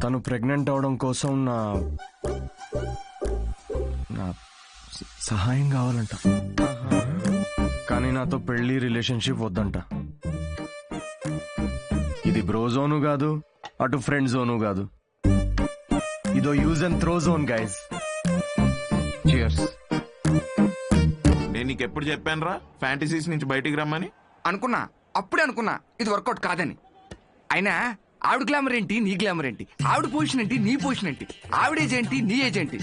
తను ప్రెగ్నెంట్ అవడం కోసం నా సహాయం కావాలంట. కానీ నాతో పెళ్లి రిలేషన్షిప్ వద్దంట. ఇది బ్రో జోను కాదు, అటు ఫ్రెండ్ జోను కాదు. ఇదో use and throw zone guys. Cheers. నేను నీకు ఎప్పుడు చెప్పాను రా ఫ్యాంటసీస్ నుంచి బయటికి రమ్మని? అనుకున్నా, అప్పుడే అనుకున్నా ఇది వర్కౌట్ కాదని. అయినా ఆవిడ గ్లామర్ ఏంటి, నీ గ్లామర్ ఏంటి? ఆవిడ పొజిషన్ ఏంటి, నీ పొజిషన్ ఏంటి? ఆవిడ ఏజ్ ఏంటి, నీ ఏజ్ ఏంటి?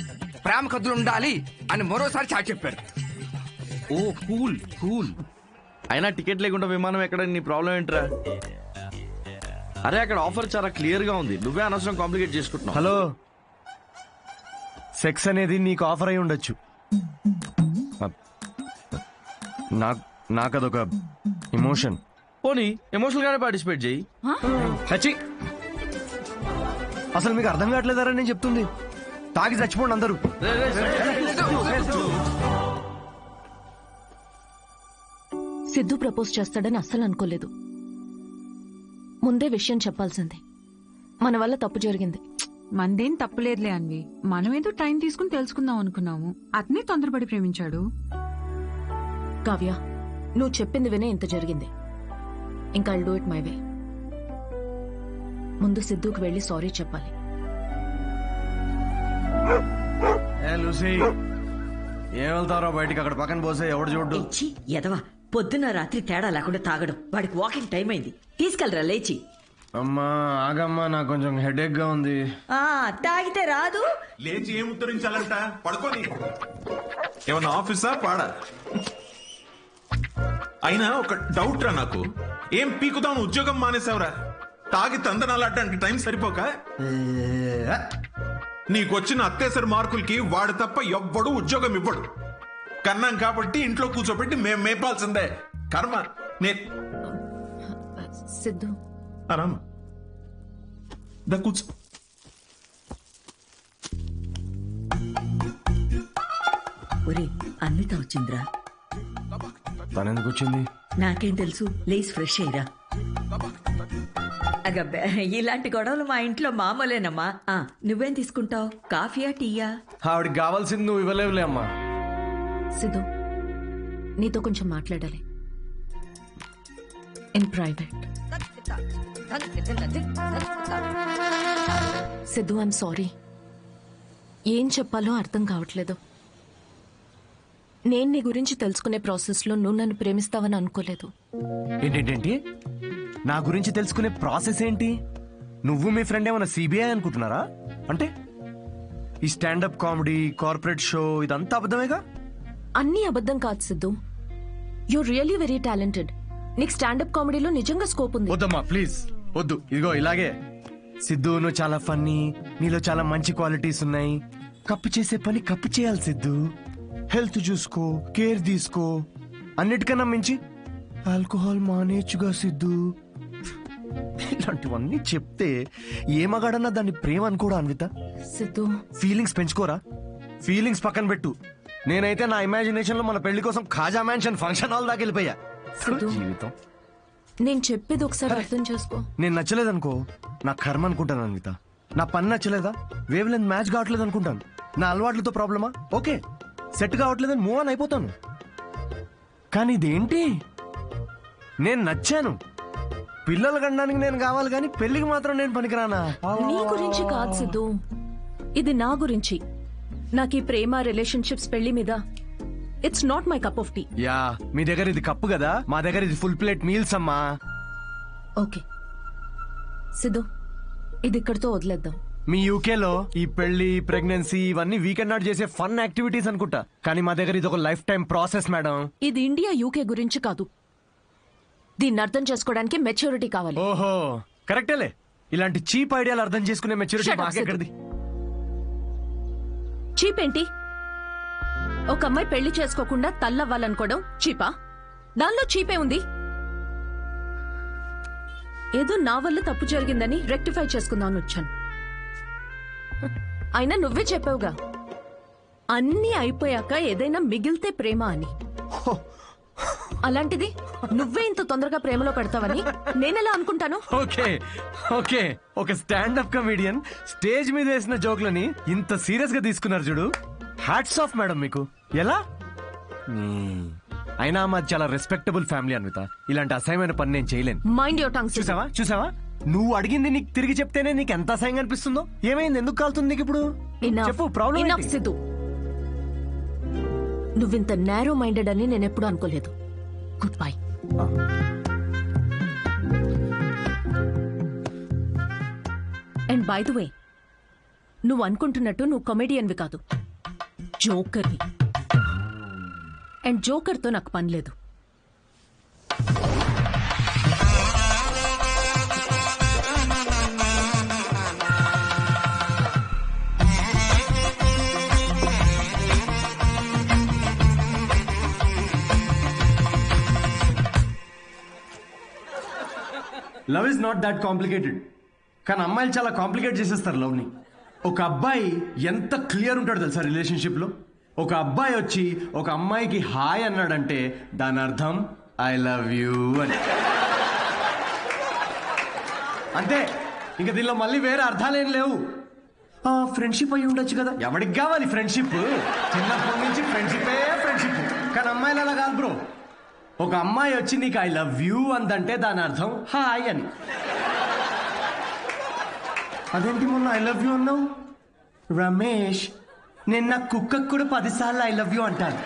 ప్రేమ కథలు ఉండాలి అని మరోసారి చాటి చెప్పారు. ఓ కూల్ కూల్. అయినా టికెట్ లేకుండా విమానం ఎక్కడ? నీ ప్రాబ్లం ఏంట్రా? అరే అక్కడ ఆఫర్ చాలా క్లియర్ గా ఉంది, నువ్వే అనవసరం కాంప్లికేట్ చేసుకుంటున్నావు. హలో, సెక్స్ అనేది నీకు ఆఫర్ అయి ఉండొచ్చు, నాకు అదొక ఎమోషన్. పోనీ ఎమోషనల్ గానే పార్టిసిపేట్ చేయి. అసలు మీకు అర్థం కావట్లేదారా నేను చెప్తుంది? తాగి చచ్చిపోండి అందరూ. సిద్ధు ప్రపోజ్ చేస్తాడని అస్సలు అనుకోలేదు. ముందే విషయం చెప్పాల్సింది. మన వల్ల తప్పు జరిగింది. మందేం తప్పులేదులే అన్వి. మనమేదో టైం తీసుకుని తెలుసుకుందాం అనుకున్నాము. అతనే తొందరపడి ప్రేమించాడు. కావ్య, నువ్వు చెప్పింది వినే ఇంత జరిగింది. ఇంకా I'll do it my way. ముందు సిద్ధుకి వెళ్ళి సారీ చెప్పాలి. ఏం వెళ్తారో బయటికి, అక్కడ పక్కన పోసే ఎవడు చూడు. ఎదవా, పొద్దున్న రాత్రి తేడా లేకుండా తాగడం. వాడికి వాకింగ్ టైం అయింది, తీసుకెళ్ళరా లేచి. అమ్మా ఆగమ్మా, నాకు కొంచెం హెడేక్ గా ఉంది. తాగితే రాదు. లేచి ఏం ఉత్తరించాలంట? పడుకోని. ఏమన్నా ఆఫీసా పాడా? అయినా ఒక డౌట్ రా నాకు, ఏం పీకుదాం ఉద్యోగం మానేసావురా? తాగి తందనాలాడడానికి టైం సరిపోక నీకొచ్చిన అత్యవసర మార్కులకి వాడు తప్ప ఎవ్వడు ఉద్యోగం ఇవ్వడు. కన్నాం కాబట్టి ఇంట్లో కూర్చోబెట్టి మేం మేపాల్సిందే. కర్మ. సిద్ధు ఆరామా దా కూర్చో. ఒరే, అన్విత వచ్చిందిరా. తనెందుకు వచ్చింది? నాకేం తెలుసు, లేచి ఫ్రెష్ అయ్యిరా. అగబ్బే, ఇలాంటి గొడవలు మా ఇంట్లో మామూలేనమ్మా. నువ్వేం తీసుకుంటావు, కాఫీయా టీయా? ఆవిడికి కావాల్సింది నువ్వు ఇవ్వలేవులే అమ్మా. సిద్ధు, నీతో కొంచెం మాట్లాడాలి, in private. Siddhu, I'm sorry. ఏం చెప్పాలో అర్థం కావట్లేదు. నేను నీ గురించి తెలుసుకునే ప్రాసెస్లో నువ్వు నన్ను ప్రేమిస్తావని అనుకోలేదు. ఏంటేంటి? నా గురించి తెలుసుకునే ప్రాసెస్ ఏంటి? నువ్వు మీ ఫ్రెండ్ ఏమైనా సిబిఐ అనుకుంటున్నారా? అంటే ఈ స్టాండప్ కామెడీ, కార్పొరేట్ షో ఇదంతా అబద్ధమేగా? అన్నీ అబద్ధం కాదు Siddhu. You really very talented. నీకు స్టాండప్ కామెడీలో నిజంగా స్కోప్ ఉంది. వద్దమ్మా ప్లీజ్ వద్దు. ఇదిగో ఇలాగే. సిద్ధు, నువ్వు చాలా ఫన్నీ, నీలో చాలా మంచి క్వాలిటీస్ ఉన్నాయి. కప్పు చేసే పని కప్పు చేయాలి సిద్ధు. హెల్త్ చూసుకో, కేర్ తీసుకో. అన్నిటికన్నా మించి ఆల్కహాల్ మానేచ్చుగా సిద్ధు. ఇలాంటివన్నీ చెప్తే ఏ మగాడన్నా దాన్ని ప్రేమ అనుకోడా అన్విత? సిద్ధు, ఫీలింగ్స్ పెంచుకోరా. ఫీలింగ్స్ పక్కన పెట్టు. నేనైతే నా ఇమాజినేషన్ లో మన పెళ్లి కోసం ఖాజా మ్యాన్షన్ ఫంక్షన్ హాల్ దాకా వెళ్ళిపోయా. జీవితం. నేను చెప్పేది ఒకసారి అర్థం చేసుకో. నేను నచ్చలేదనుకో, నా కర్మ అనుకుంటాను అన్విత. నా పని నచ్చలేదా, వేవ్ లెంత్ మ్యాచ్ కావట్లేదు అనుకుంటాను. నా అలవాట్లతో ప్రాబ్లమా? ఓకే, సెట్ కావట్లేదని మూవ్ ఆన్ అయిపోతాను. కానీ ఇదేంటి, నేను నచ్చాను, పిల్లలు కనడానికి నేను కావాలి, కానీ పెళ్లికి మాత్రం నేను పనికిరానా? నీ గురించి కాదు సిద్ధు, ఇది నా గురించి. నాకు ఈ ప్రేమ, రిలేషన్షిప్స్, పెళ్లి మీద it's not my cup of tea. Yeah, మీ దగ్గర ఇది కప్పు కదా, మా దగ్గర ఇది ఫుల్ ప్లేట్ మీల్స్ అమ్మా. ఓకే సిద్ధు, ఇది ఇక్కడితో వదిలేద్దాం. మీ యూకేలో ఈ పెళ్లి, ప్రెగ్నెన్సీ ఇవన్నీ వీకెండ్ నాట్ చేసే ఫన్ యాక్టివిటీస్ అనుకుంటా, కానీ మా దగ్గర ఇది ఒక లైఫ్ టైం ప్రాసెస్ మేడం. ఇది ఇండియా, యూకే గురించి కాదు. దీన్ని అర్థం చేసుకోవడానికి మెచ్యూరిటీ కావాలి. ఓహో కరెక్టేలే. ఇలాంటి చీప్ ఐడియాలు అర్థం చేసుకునే మెచ్యూరిటీ మాకెక్కడిది? చీప్ ఏంటి? ఒక అమ్మాయి పెళ్లి చేసుకోకుండా తల్లవ్వాలనుకోవడం చీపా? దానిలో చీపే ఉంది. ఏదో నా వల్ల తప్పు జరిగిందని రెక్టిఫై చేసుకుందామని వచ్చాను. అయినా నువ్వే చెప్పావుగా, అన్నీ అయిపోయాక ఏదైనా మిగిలితే ప్రేమ అని. అలాంటిది నువ్వే ఇంత తొందరగా ప్రేమలో పెడతావని నేనెలా అనుకుంటాను? ఓకే ఓకే, ఒక స్టాండప్ కమెడియన్ స్టేజ్ మీద వేసిన జోక్లని ఇంత సీరియస్ గా తీసుకున్నారు చూడు. హ్యాట్స్ ఆఫ్ మేడం మీకు. ఎలా? అయినా మాది చాలా రెస్పెక్టబుల్ ఫ్యామిలీ అన్విత. ఇలాంటి అసహ్యమైన పని నేను చేయలేను. Mind your tongue. చూసావా చూసావా, నువ్వు అడిగింది నీకు తిరిగి చెప్తేనే నీకు ఎంత అసహ్యంగా అనిపిస్తుందో. ఏమైంది, ఎందుకు కాలుతుంది నీకు ఇప్పుడు? చెప్పు, ప్రాబ్లం సిద్ధు. నువ్వింత నేరో మైండెడ్ అని నేను ఎప్పుడు అనుకోలేదు. Good bye. And by the way, నువ్వు అనుకుంటున్నట్టు నువ్వు కమెడియన్వి కాదు, జోకర్వి. అండ్ జోకర్తో నాకు పని లేదు. Love is not that complicated. కానీ అమ్మాయిలు చాలా కాంప్లికేట్ చేసేస్తారు లవ్ ని. ఒక అబ్బాయి ఎంత క్లియర్ ఉంటాడు తెలుసా రిలేషన్షిప్ లో. ఒక అబ్బాయి వచ్చి ఒక అమ్మాయికి హాయ్ అన్నాడంటే దాని అర్థం ఐ లవ్ యూ అని. అంతే, ఇంకా దీనిలో మళ్ళీ వేరే అర్థాలేం లేవు. ఫ్రెండ్షిప్ అయి ఉండొచ్చు కదా, ఎవరికి కావాలి ఫ్రెండ్షిప్? చిన్నప్పటి నుంచి ఫ్రెండ్షిపే ఫ్రెండ్షిప్. కానీ అమ్మాయిలు అలా కాదు బ్రో. ఒక అమ్మాయి వచ్చి నీకు ఐ లవ్ యూ అందంటే దాని అర్థం హాయ్ అని. అదేంటి మొన్న ఐ లవ్ యూ అన్నావు? రమేష్, నేను నా కుక్కకు కూడా 10 సార్లు ఐ లవ్ యూ అంటాను.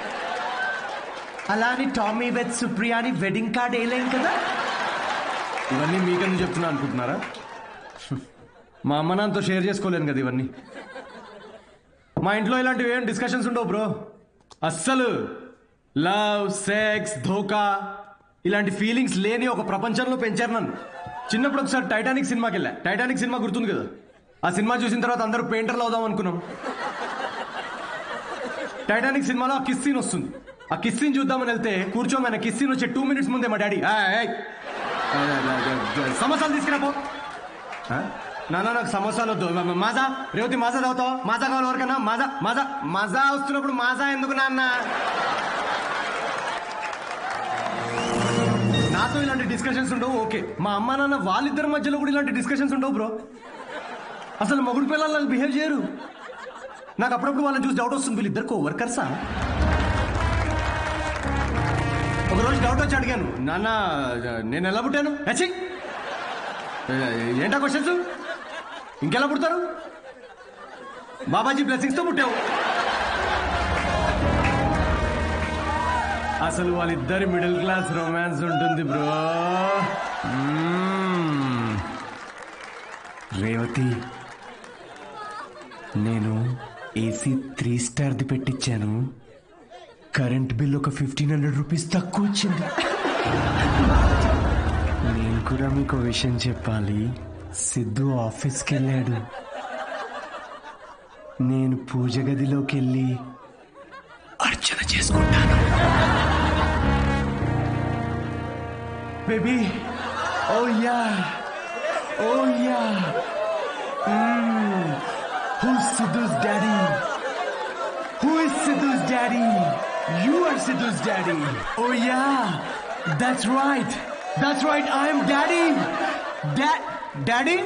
అలా అని టామీ విత్ సుప్రియా అని వెడ్డింగ్ కార్డ్ వేయలేం కదా. ఇవన్నీ మీకెందుకు చెప్తున్నా అనుకుంటున్నారా? మా అమ్మ నాన్నతో షేర్ చేసుకోలేను కదా ఇవన్నీ. మా ఇంట్లో ఇలాంటివి ఏం డిస్కషన్స్ ఉండవు బ్రో. అస్సలు లవ్, సెక్స్, ధోకా ఇలాంటి ఫీలింగ్స్ లేని ఒక ప్రపంచంలో పెంచారు నన్ను. చిన్నప్పుడు ఒకసారి టైటానిక్ సినిమాకి వెళ్ళా. టైటానిక్ సినిమా గుర్తుంది కదా. ఆ సినిమా చూసిన తర్వాత అందరూ పెయింటర్లు అవుదాం అనుకున్నాం. టైటానిక్ సినిమాలో ఆ కిస్ సీన్ వస్తుంది. ఆ కిస్ సీన్ చూద్దామని వెళ్తే కూర్చోమని కిస్ సీన్ వచ్చే 2 minutes ముందే మా డాడీ సమోసాలు తీసుకురాపో. నాన్న నాకు సమోసాలు వద్దు. మాజా, రేవతి మాజా తాగుతావు? మాజా కావాలి ఎవరికన్నా? మాజా మాజా మాజా వస్తున్నప్పుడు మాజా ఎందుకు నాన్న? నాతో ఇలాంటి డిస్కషన్స్ ఉండవు. ఓకే, మా అమ్మ నాన్న వాళ్ళిద్దరి మధ్యలో కూడా ఇలాంటి డిస్కషన్స్ ఉండవు బ్రో. అసలు మొగుడు పిల్లలు బిహేవ్ చేయరు. నాకు అప్పుడప్పుడు వాళ్ళని చూసి డౌట్ వస్తుంది, వీళ్ళిద్దరు వర్కర్సా? ఒకరోజు డౌట్ వచ్చి అడిగాను, నాన్న నేను ఎలా పుట్టాను? ఏంటా క్వశ్చన్స్? ఇంకెలా పుడతారు? బాబాజీ బ్లెస్సింగ్స్ తో పుట్టావు. అసలు వాళ్ళిద్దరి మిడిల్ క్లాస్ రొమాన్స్ ఉంటుంది బ్రో. రేవతి, నేను ఏసీ 3 స్టార్ది పెట్టించాను. కరెంట్ బిల్ ఒక 1500 రూపీస్ తక్కువ వచ్చింది. నేను కూడా మీకు విషయం చెప్పాలి. సిద్ధు ఆఫీస్కి వెళ్ళాడు. నేను పూజ గదిలోకి వెళ్ళి అర్చన చేసుకుంటాను. Baby, oh yeah, oh yeah. Who's Sidhu's daddy? Who is Sidhu's daddy? You are Sidhu's daddy. Oh yeah, that's right. That's right, I am daddy. Daddy?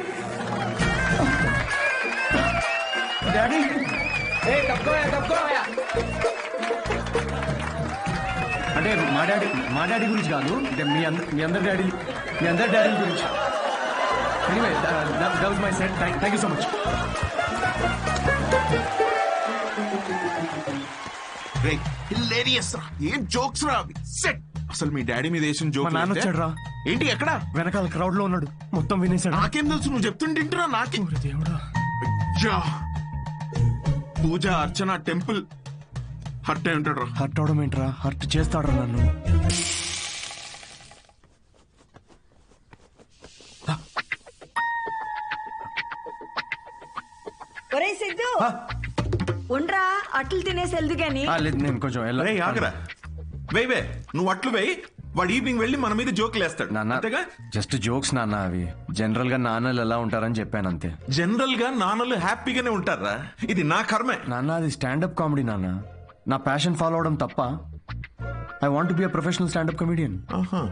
Daddy? Hey, తప్పుకో. అంటే మా డాడీ గురించి కాదు, అంటే మీ అందరి డాడీ గురించి. Anyway, that was my set. Thank you so much. Hilarious రా, ఏం జోక్స్ రా అవి. సెట్. అసలు మీ డాడీ మీద వేసిన మా జోక్ నాన్న వచ్చాడు రా. ఏంటి ఎక్కడ? వెనకాల క్రౌడ్ లో ఉన్నాడు, మొత్తం వినేశాడు. నాకేం తెలుసు, నువ్వు చెప్తుంటేంటున్నా నాకే. దేవుడా, అయ్యా. పూజ, అర్చన, టెంపుల్ హర్ట్ అయి ఉంటాడు రా. హర్ట్ అవడం ఏంట్రా? హర్ట్ చేస్తాడు నన్ను. ఒరే సిద్ధు, ఉండ్రా, అట్లు తినేసి వెళ్దు గాని. లేదు, నేను కొంచెం రేయ్, ఆగరా. వే నువ్వు అట్లు వేయి. వాడు ఈవినింగ్ వెళ్ళి మన మీద జోకులు వేస్తాడు. నాన్న, అంతేగా? జస్ట్ జోక్స్ నాన్న. అవి జనరల్ గా నాన్నలు ఎలా ఉంటారని చెప్పాను అంతే. జనరల్ గా నాన్నలు హ్యాపీగానే ఉంటారా? ఇది నా కర్మే. నాన్న, అది స్టాండప్ కామెడీ నాన్న. నా ప్యాషన్ ఫాలో అవడం తప్ప? I want be a professional standup comedian. ఆహా.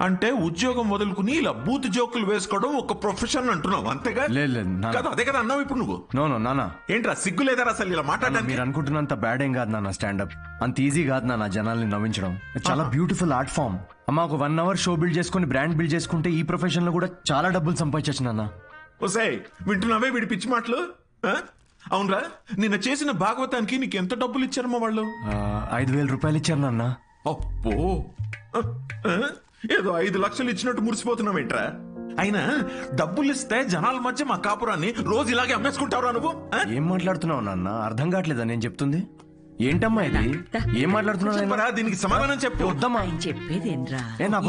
అంటే ఉద్యోగం వదులుకుని ఇలా బూత్ జోకులు వేసుకోవడం ఒక ప్రొఫెషన్ అంటున్నావు అంతేగా? లేదు నాన్న. కదా, అదే కదా అన్నావు ఇప్పుడు నువ్వు. నో నాన్న, ఏంట్రా సిగ్గు లేదా అసలు ఇలా మాట్లాడడానికి? మీరు అనుకుంటున్నంత బ్యాడ్ ఏం కాదు నాన్న స్టాండప్. అంత ఈజీ కాదు నాన్న జనాల్ని నవ్వించడం. It's చాలా బ్యూటిఫుల్ ఆర్ట్ ఫామ్. అమ్మ ఒక 1 hour షో బిల్డ్ చేసుకుని బ్రాండ్ బిల్డ్ చేసుకుంటే ఈ ప్రొఫెషన్ లో కూడా చాలా డబ్బులు సంపాదించచ్చు నాన్న. ఒసేయ్, వింటున్నావే వీడి పిచ్చి మాటలు? ఆ? అవునరా, నిన్న చేసిన భాగవతానికి నీకు ఎంత డబ్బులు ఇచ్చారమ్మా వాళ్ళు? 5,000 రూపాయలు ఇచ్చారు నాన్న. అప్పో, ఆ? ఏదో 5 లక్షలు ఇచ్చినట్టు మురిసిపోతున్నావేంట్రా? అయినా డబ్బులు ఇస్తే జనాల మధ్య మా కాపురాన్ని రోజు ఇలాగే అమ్మేసుకుంటావురా నువ్వు? ఆ? ఏం మాట్లాడుతున్నావు నాన్న? అర్థం కావట్లేదా నేను చెప్తుంది? ఏంటమ్మా ఇది? ఏం మాట్లాడుతున్నావు? చెప్పరా, దీనికి సమాధానం చెప్పు. వద్దమ్మా. ఆయన చెప్పేదేంరా? నాకు